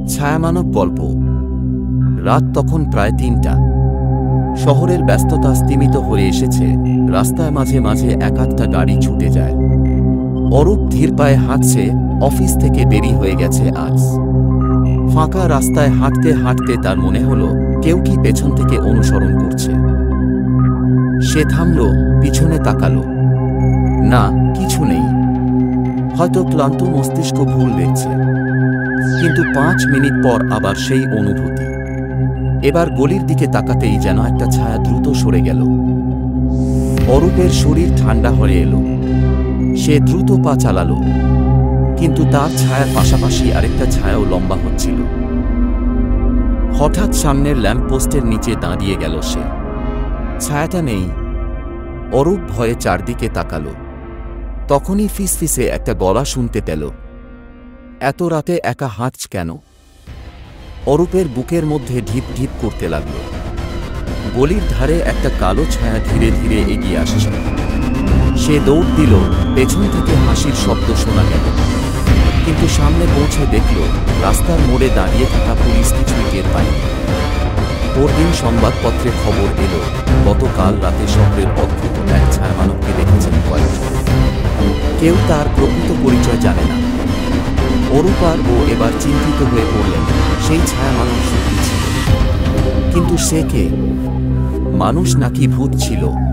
ছায়ামানব গল্প। রাত তখন প্রায় ৩টা। শহরের ব্যস্ততা স্তিমিত হয়ে এসেছে। রাস্তায় মাঝে মাঝে এক-আধটা গাড়ি ছুটে যায়। অরূপ ধীর পায়ে হাঁটছে। অফিস থেকে দেরি হয়ে গেছে আজ। ফাঁকা রাস্তায় হাঁটতে হাঁটতে তার মনে হলো কেউ কি পেছন থেকে অনুসরণ করছে। সে থামল, পিছনে তাকালো। না, কিছু নেই। হয়তো ক্লান্ত মস্তিষ্ক ভুল দেখছে। কিন্তু 5 মিনিট পর আবার সেই অনুভূতি। এবার গলির দিকে তাকাতেই যেন একটা ছায়া দ্রুত সরে গেল। অরূপের শরীর ঠান্ডা হয়ে এলো। সে দ্রুত পা চালালো, কিন্তু তার ছায়ার পাশাপাশি আরেকটা ছায়াও লম্বা হচ্ছিল। হঠাৎ সামনের ল্যাম্পপোস্টের নিচে দাঁড়িয়ে গেল সে। ছায়াটা নেই। অরূপ ভয়ে চারদিকে তাকালো। তখনই ফিসফিসে একটা গলা শুনতে পেল। এত রাতে একা হাঁটছ কেন? অরূপের বুকের মধ্যে ঢিপ ঢিপ করতে লাগল। গলির ধারে একটা কালো ছায়া ধীরে ধীরে এগিয়ে আসছে। সে দৌড় দিল। পেছন থেকে হাসির শব্দ শোনা গেল। কিন্তু সামনে পৌঁছে দেখল রাস্তার মোড়ে দাঁড়িয়ে থাকা পুলিশ কিছুই টের পায়নি। পরদিন সংবাদপত্রে খবর এলো, গতকাল রাতে শহরের অদ্ভুত এক ছায়ামানবকে দেখেছেন কয়েকজন। কেউ তার প্রকৃত পরিচয় জানে না। অরূপ আর ও এবার চিন্তিত হয়ে পড়লেন। সেই ছায়ামানব সত্যি ছিল, কিন্তু সে কে? মানুষ নাকি ভূত ছিল?